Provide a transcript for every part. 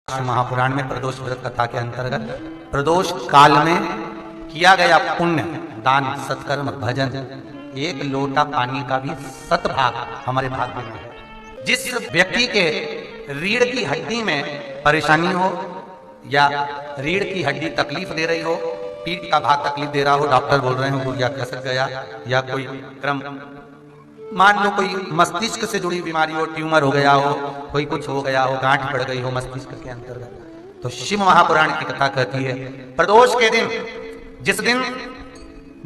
महापुराण में प्रदोष व्रत कथा के अंतर्गत प्रदोष काल में किया गया पुण्य दान सत्कर्म भजन एक लोटा पानी का भी 7 भाग हमारे भाग्य में है। जिस व्यक्ति के रीढ़ की हड्डी में परेशानी हो या रीढ़ की हड्डी तकलीफ दे रही हो, पीठ का भाग तकलीफ दे रहा हो, डॉक्टर बोल रहे हो गुड़िया खसक गया या कोई क्रम, मान लो कोई मस्तिष्क से जुड़ी बीमारी हो, ट्यूमर हो गया हो, कोई कुछ हो गया हो, गांठ पड़ गई हो मस्तिष्क के अंतर्गत, तो शिव महापुराण की कथा कहती है प्रदोष के दिन, जिस दिन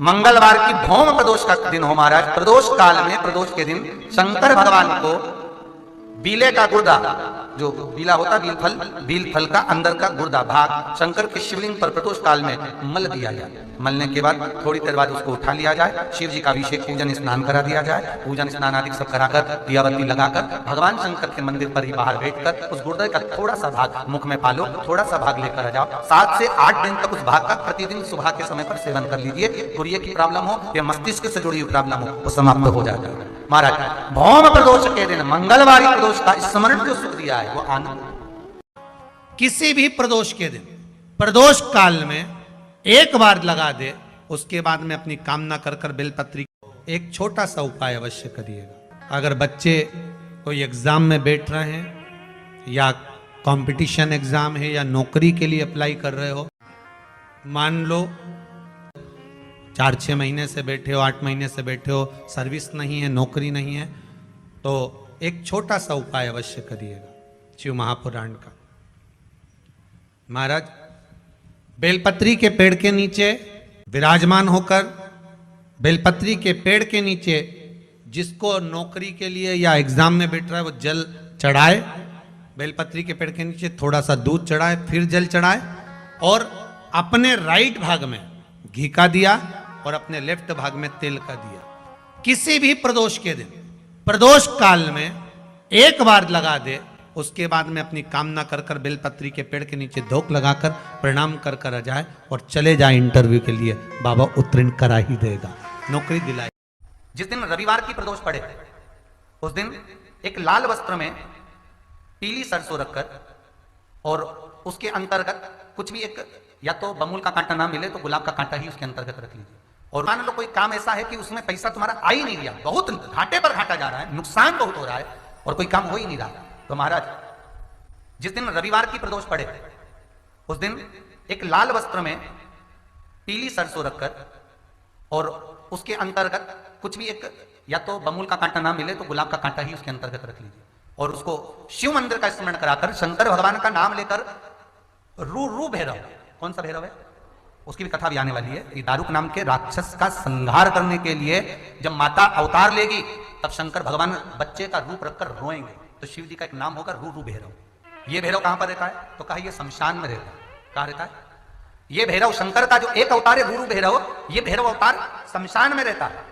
मंगलवार की भौम प्रदोष का दिन हो महाराज, प्रदोष काल में प्रदोष के दिन शंकर भगवान को बीले का गुर्दा, जो बीला होता बील फल का अंदर का गुर्दा भाग शंकर के शिवलिंग पर प्रदोष काल में मल दिया जाए। मलने के बाद थोड़ी देर बाद उसको उठा लिया जाए, शिव जी का अभिषेक पूजन स्नान करा दिया जाए, पूजन स्नान आदि सब कराकर दियाबत्ती लगाकर भगवान शंकर के मंदिर पर ही बाहर बैठकर उस गुर्दे का थोड़ा सा भाग मुख में पालो, थोड़ा सा भाग लेकर आ जाओ। 7 से 8 दिन तक उस भाग का प्रतिदिन सुबह के समय पर सेवन कर लीजिए। गुर्दे की प्रॉब्लम हो या मस्तिष्क से जुड़ी हुई प्रॉब्लम हो वो समाप्त हो जाता है महाराज। भौम प्रदोष के दिन मंगलवारी प्रदोष का स्मरण जो सुख दिया है वो आनंद। किसी भी प्रदोष के दिन प्रदोष काल में एक बार लगा दे, उसके बाद में अपनी कामना कर कर बेलपत्री एक छोटा सा उपाय अवश्य करिएगा। अगर बच्चे कोई एग्जाम में बैठ रहे हैं या कंपटीशन एग्जाम है या नौकरी के लिए अप्लाई कर रहे हो, मान लो 4-6 महीने से बैठे हो, 8 महीने से बैठे हो, सर्विस नहीं है, नौकरी नहीं है, तो एक छोटा सा उपाय अवश्य करिएगा शिव महापुराण का। महाराज बेलपत्री के पेड़ के नीचे विराजमान होकर, बेलपत्री के पेड़ के नीचे जिसको नौकरी के लिए या एग्जाम में बैठ रहा है वो जल चढ़ाए, बेलपत्री के पेड़ के नीचे थोड़ा सा दूध चढ़ाए, फिर जल चढ़ाए और अपने राइट भाग में घी का दिया और अपने लेफ्ट भाग में तेल का दिया। किसी भी प्रदोष के दिन प्रदोष काल में एक बार लगा दे, उसके बाद में अपनी कामना कर कर बेलपत्री के पेड़ के नीचे धोख लगाकर प्रणाम कर कर आ जाए और चले जाए इंटरव्यू के लिए, बाबा उत्तीर्ण करा ही देगा, नौकरी दिलाए। जिस दिन रविवार की प्रदोष पड़े उस दिन एक लाल वस्त्र में पीली सरसों रखकर और उसके अंतर्गत कुछ भी एक, या तो बमूल का कांटा ना मिले तो गुलाब का कांटा ही उसके अंतर्गत रख लीजिए। और मान लो कोई काम ऐसा है कि उसमें पैसा तुम्हारा आ ही नहीं रहा, बहुत घाटे पर घाटा जा रहा है, नुकसान बहुत हो रहा है और कोई काम हो ही नहीं रहा, तो महाराज जिस दिन रविवार की प्रदोष पड़े उस दिन एक लाल वस्त्र में पीली सरसों रखकर और उसके अंतर्गत कुछ भी एक, या तो बमूल का कांटा ना मिले तो गुलाब का कांटा ही उसके अंतर्गत रख लीजिए और उसको शिव मंदिर का स्मरण कराकर शंकर भगवान का नाम लेकर रू भैरव, कौन सा भैरव है उसकी भी कथा भी आने वाली है। ये दारुक नाम के राक्षस का संहार करने के लिए जब माता अवतार लेगी तब शंकर भगवान बच्चे का रूप रखकर रोएंगे, तो शिव जी का एक नाम होगा रू भैरव। ये भैरव कहां पर रहता है तो कहा ये शमशान में रहता है। कहां रहता है ये भैरव? शंकर का जो एक अवतार है रू भैरव, ये भैरव अवतार शमशान में रहता है।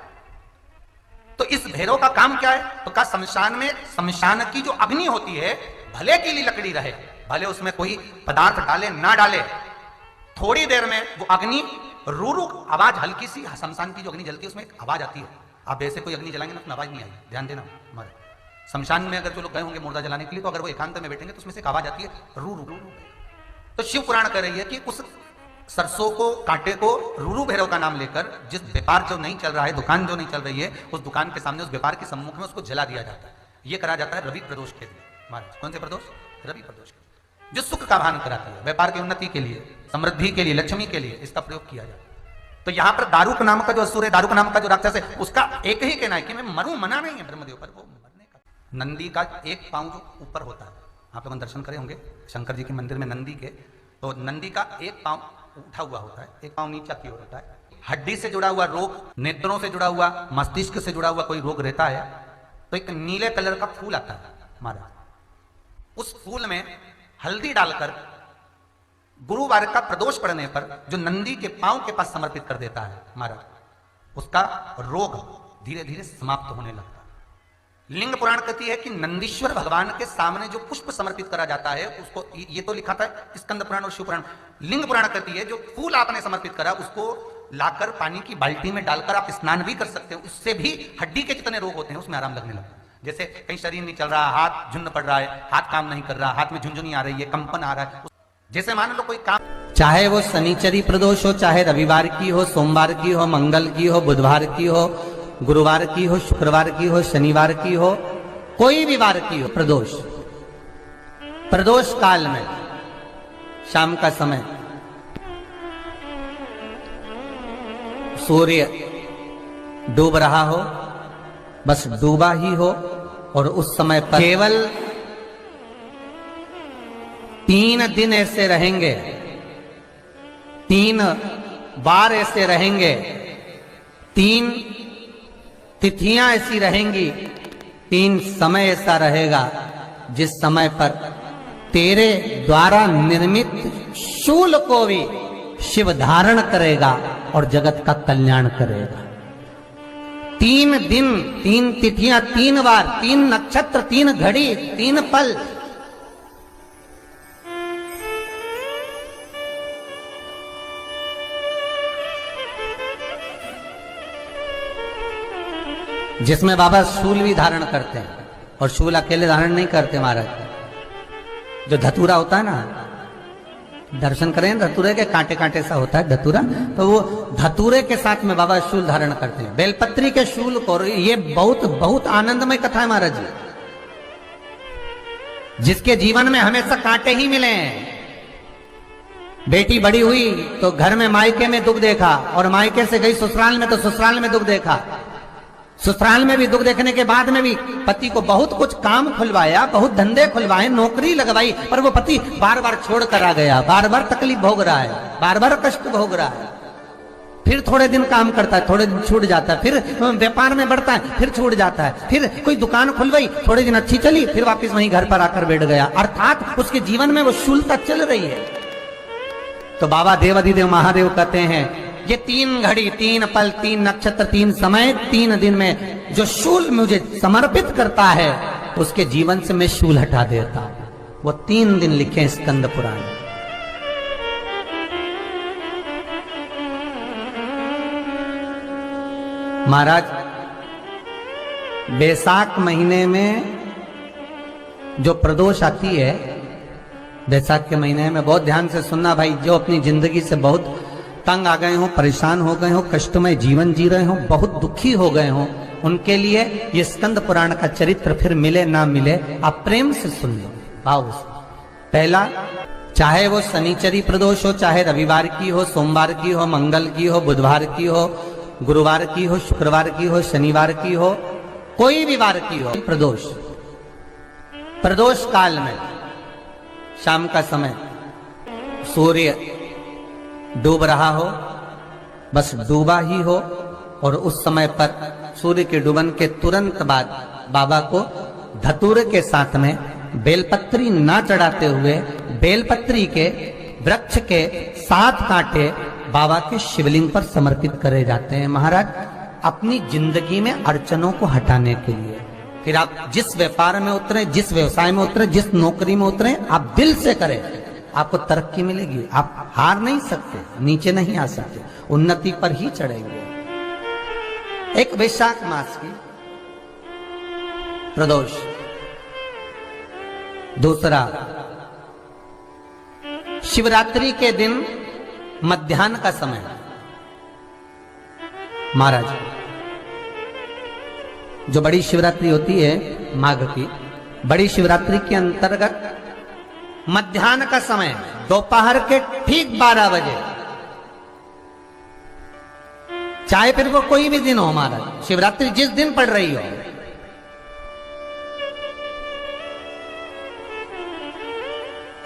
तो इस भैरव का काम क्या है तो कहा शमशान में, शमशान की जो अग्नि होती है भले की लकड़ी रहे, भले उसमें कोई पदार्थ डाले ना डाले, थोड़ी देर में वो अग्नि रू आवाज, हल्की सी शमशान की जो अग्नि जलती है उसमें एक आवाज आती है। आप ऐसे कोई अग्नि जलाएंगे ना उसमें आवाज नहीं आई, ध्यान देना। हमारे शमशान में अगर जो लोग गए होंगे मुर्दा जलाने के लिए, तो अगर वो एकांत में बैठेंगे तो उसमें से एक आवाज आती है रू रू रू। तो शिव पुराण कह रही है कि उस सरसों को, कांटे को रू भैरव का नाम लेकर जिस व्यापार जो नहीं चल रहा है, दुकान जो नहीं चल रही है, उस दुकान के सामने, उस व्यापार के सम्मुख में उसको जला दिया जाता है। ये करा जाता है रवि प्रदोष के दिन महाराज। कौन से प्रदोष? रवि प्रदोष के, जो सुख का भान कराती है, व्यापार की उन्नति के लिए, समृद्धि के लिए, लक्ष्मी के लिए इसका प्रयोग किया जाता है। तो यहां पर दारुक नाम का जो असुर है, दारुक नाम का जो राक्षस है, उसका एक ही कहना है कि मैं मरूं, मना नहीं है ब्रह्मदेव पर, वो मरने का। नंदी का एक पांव जो ऊपर होता है, आप लोग दर्शन करे होंगे शंकर जी के मंदिर में नंदी के, तो नंदी का एक पांव उठा हुआ होता है, एक पांव नीचे की ओर होता है। हड्डी से जुड़ा हुआ रोग, नेत्रों से जुड़ा हुआ, मस्तिष्क से जुड़ा हुआ कोई रोग रहता है तो एक नीले कलर का फूल आता है महाराज, उस फूल में हल्दी डालकर गुरुवार का प्रदोष पड़ने पर जो नंदी के पांव के पास समर्पित कर देता है महाराज, उसका रोग धीरे धीरे समाप्त होने लगता है। लिंग पुराण कहती है कि नंदीश्वर भगवान के सामने जो पुष्प समर्पित करा जाता है उसको, ये तो लिखा था स्कंद पुराण और शिव पुराण, लिंग पुराण कहती है जो फूल आपने समर्पित करा उसको लाकर पानी की बाल्टी में डालकर आप स्नान भी कर सकते हो, उससे भी हड्डी के जितने रोग होते हैं उसमें आराम लगने लगता है। जैसे कहीं शरीर नहीं चल रहा, हाथ झुन्न पड़ रहा है, हाथ काम नहीं कर रहा, हाथ में झुंझुनी आ रही है, कंपन आ रहा है, जैसे मान लो कोई काम, चाहे वो शनिचरी प्रदोष हो, चाहे रविवार की हो, सोमवार की हो, मंगल की हो, बुधवार की हो, गुरुवार की हो, शुक्रवार की हो, शनिवार की हो, कोई भी वार की हो, प्रदोष काल में शाम का समय सूर्य डूब रहा हो, बस डूबा ही हो, और उस समय पर केवल 3 दिन ऐसे रहेंगे, 3 बार ऐसे रहेंगे, 3 तिथियां ऐसी रहेंगी, 3 समय ऐसा रहेगा जिस समय पर तेरे द्वारा निर्मित शूल को भी शिव धारण करेगा और जगत का कल्याण करेगा। 3 दिन, 3 तिथियां, 3 बार, 3 नक्षत्र, 3 घड़ी, 3 पल, जिसमें बाबा शूल भी धारण करते हैं, और शूल अकेले धारण नहीं करते महाराज, जो धतूरा होता है ना, दर्शन करें धतूरे के, कांटे कांटे सा होता है धतूरा, तो वो धतूरे के साथ में बाबा शूल धारण करते हैं, बेलपत्री के शूल को। ये बहुत बहुत आनंदमय कथा है महाराज जी, जिसके जीवन में हमेशा कांटे ही मिले हैं। बेटी बड़ी हुई तो घर में मायके में दुख देखा, और मायके से गई ससुराल में तो ससुराल में दुख देखा, ससुराल में भी दुख देखने के बाद में भी पति को बहुत कुछ काम खुलवाया, बहुत धंधे खुलवाए, नौकरी लगवाई, पर वो पति बार बार छोड़ कर आ गया, बार बार तकलीफ भोग रहा है, बार बार कष्ट भोग रहा है। फिर थोड़े दिन काम करता है, थोड़े दिन छूट जाता है, फिर व्यापार में बढ़ता है, फिर छूट जाता है, फिर कोई दुकान खुलवाई, थोड़े दिन अच्छी चली, फिर वापस वहीं घर पर आकर बैठ गया, अर्थात उसके जीवन में वो शूलता चल रही है। तो बाबा देवाधिदेव महादेव कहते हैं, ये 3 घड़ी, 3 पल, 3 नक्षत्र, 3 समय, 3 दिन में जो शूल मुझे समर्पित करता है, उसके जीवन से मैं शूल हटा देता हूं। वो 3 दिन लिखे स्कंद पुराण। महाराज बैसाख महीने में जो प्रदोष आती है, बैसाख के महीने में बहुत ध्यान से सुनना भाई, जो अपनी जिंदगी से बहुत तंग आ गए हो, परेशान हो गए हो, कष्टमय जीवन जी रहे हो, बहुत दुखी हो गए हो, उनके लिए ये स्कंद पुराण का चरित्र फिर मिले ना मिले, आप प्रेम से सुन लो भाव से। पहला, चाहे वो शनिचरी प्रदोष हो, चाहे रविवार की हो, सोमवार की हो, मंगल की हो, बुधवार की हो, गुरुवार की हो, शुक्रवार की हो, शनिवार की हो, कोई भी वार की हो, प्रदोष काल में शाम का समय सूर्य डूब रहा हो, बस डूबा ही हो, और उस समय पर सूर्य के डूबन के तुरंत बाद बाबा को धतूरे के साथ में बेलपत्री ना चढ़ाते हुए बेलपत्री के वृक्ष के 7 कांटे बाबा के शिवलिंग पर समर्पित करे जाते हैं महाराज, अपनी जिंदगी में अड़चनों को हटाने के लिए। फिर आप जिस व्यापार में उतरे, जिस व्यवसाय में उतरे, जिस नौकरी में उतरे, आप दिल से करें, आपको तरक्की मिलेगी। आप हार नहीं सकते, नीचे नहीं आ सकते, उन्नति पर ही चढ़ेंगे। एक वैशाख मास की प्रदोष, दूसरा शिवरात्रि के दिन मध्याह्न का समय महाराज, जो बड़ी शिवरात्रि होती है माघ की, बड़ी शिवरात्रि के अंतर्गत मध्याह्न का समय, दोपहर के ठीक 12 बजे, चाहे फिर वो कोई भी दिन हो महाराज, शिवरात्रि जिस दिन पड़ रही हो,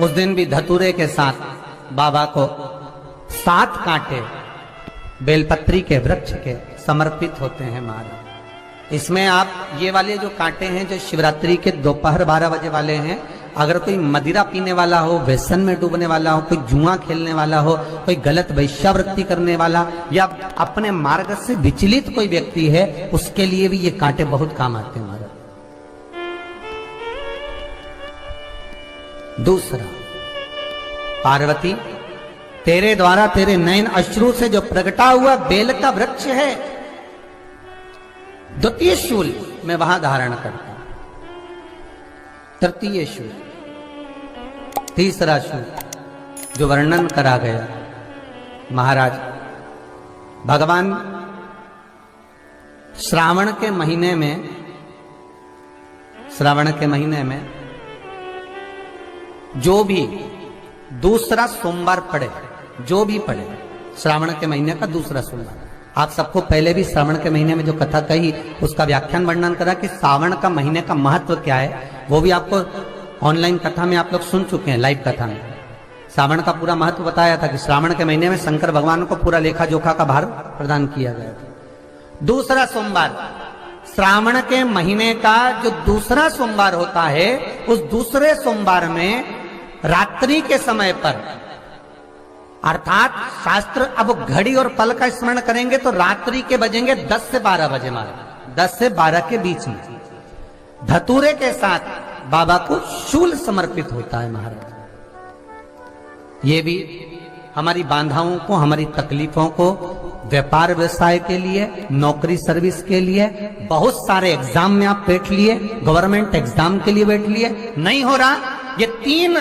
उस दिन भी धतूरे के साथ बाबा को 7 कांटे बेलपत्री के वृक्ष के समर्पित होते हैं महाराज। इसमें आप ये वाले जो कांटे हैं, जो शिवरात्रि के दोपहर 12 बजे वाले हैं, अगर कोई मदिरा पीने वाला हो, व्यसन में डूबने वाला हो, कोई जुआ खेलने वाला हो, कोई गलत वैश्यावृत्ति करने वाला, या अपने मार्ग से विचलित कोई व्यक्ति है, उसके लिए भी ये कांटे बहुत काम आते हैं महाराज। दूसरा, पार्वती तेरे द्वारा तेरे नयन अश्रु से जो प्रगटा हुआ बेल का वृक्ष है, द्वितीय शूल मैं वहां धारण करता हूं। तृतीय शु, तीसरा शु जो वर्णन करा गया, महाराज भगवान श्रावण के महीने में जो भी दूसरा सोमवार पड़े, जो भी पड़े श्रावण के महीने का दूसरा सोमवार, आप सबको पहले भी श्रावण के महीने में जो कथा कही उसका व्याख्यान वर्णन करा कि श्रावण का महीने का महत्व क्या है, वो भी आपको ऑनलाइन कथा में आप लोग सुन चुके हैं, लाइव कथा में श्रावण का पूरा महत्व बताया था कि श्रावण के महीने में शंकर भगवान को पूरा लेखा जोखा का भार प्रदान किया गया था। दूसरा सोमवार, श्रावण के महीने का जो दूसरा सोमवार होता है, उस दूसरे सोमवार में रात्रि के समय पर, अर्थात शास्त्र अब घड़ी और पल का स्मरण करेंगे तो रात्रि के बजेंगे 10 से 12 बजे, महाराज 10 से 12 के बीच में धतूरे के साथ बाबा को शूल समर्पित होता है। महाराज ये भी हमारी बाधाओं को, हमारी तकलीफों को, व्यापार व्यवसाय के लिए, नौकरी सर्विस के लिए, बहुत सारे एग्जाम में आप बैठ लिए, गवर्नमेंट एग्जाम के लिए बैठ लिए, नहीं हो रहा, ये 3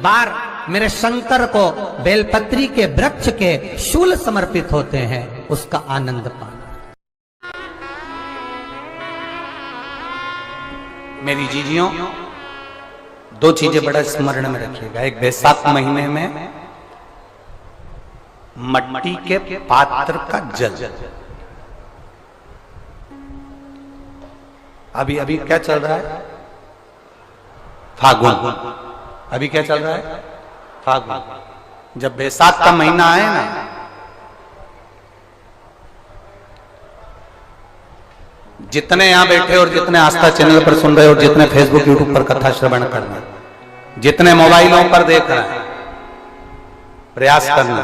बार मेरे शंकर को बेलपत्री के वृक्ष के शूल समर्पित होते हैं, उसका आनंद पाना। मेरी जीजियों, 2 चीजें बड़ा स्मरण में रखिएगा। एक बैसाख महीने में मट्टी के पात्र का जल, अभी अभी क्या चल रहा है, फागुन, अभी क्या चल रहा है, फागुन। जब बैसाख का महीना आए ना, जितने यहां बैठे और जितने आस्था चैनल पर सुन रहे और जितने फेसबुक यूट्यूब पर कथा श्रवण कर रहे, जितने मोबाइलों पर देख रहे हैं, प्रयास करना,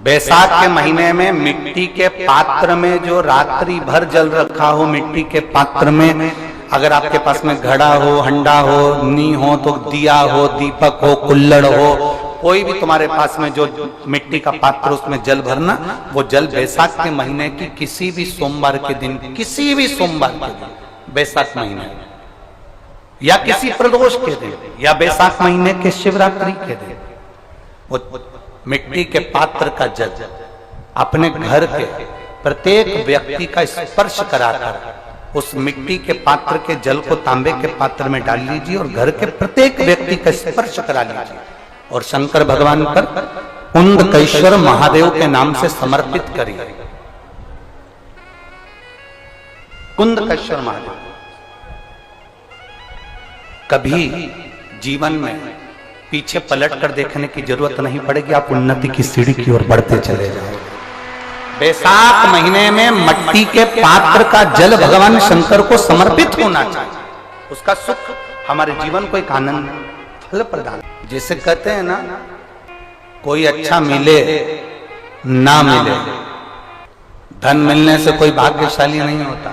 बैसाख के महीने में मिट्टी के पात्र में जो रात्रि भर जल रखा हो, मिट्टी के पात्र में, अगर आपके पास में घड़ा हो, हंडा हो, नी हो, तो दिया हो, दीपक हो, कुल्लड़ हो, कोई भी तुम्हारे पास में जो मिट्टी का पात्र, उसमें जल भरना। वो जल बैसाख के महीने की किसी भी सोमवार के दिन, किसी भी सोमवार के दिन, बैसाख महीने या किसी प्रदोष के दिन या बैसाख महीने के शिवरात्रि के दिन, वो मिट्टी के पात्र का जल अपने घर के प्रत्येक व्यक्ति का स्पर्श कराकर उस मिट्टी के पात्र के जल को तांबे के पात्र में डाल लीजिए और घर के प्रत्येक व्यक्ति का स्पर्श करा लीजिए और शंकर भगवान पर कुंदकेश्वर महादेव के नाम से समर्पित करिए। कुंदकेश्वर महादेव, कभी जीवन में पीछे पलट कर देखने की जरूरत नहीं पड़ेगी, आप उन्नति की सीढ़ी की ओर बढ़ते चले जाओगे। बैसाख महीने में मट्टी के पात्र का जल भगवान शंकर को समर्पित होना चाहिए, उसका सुख हमारे जीवन को एक आनंद फल प्रदान। जैसे कहते हैं ना, कोई अच्छा मिले ना मिले, धन मिलने से कोई भाग्यशाली नहीं होता,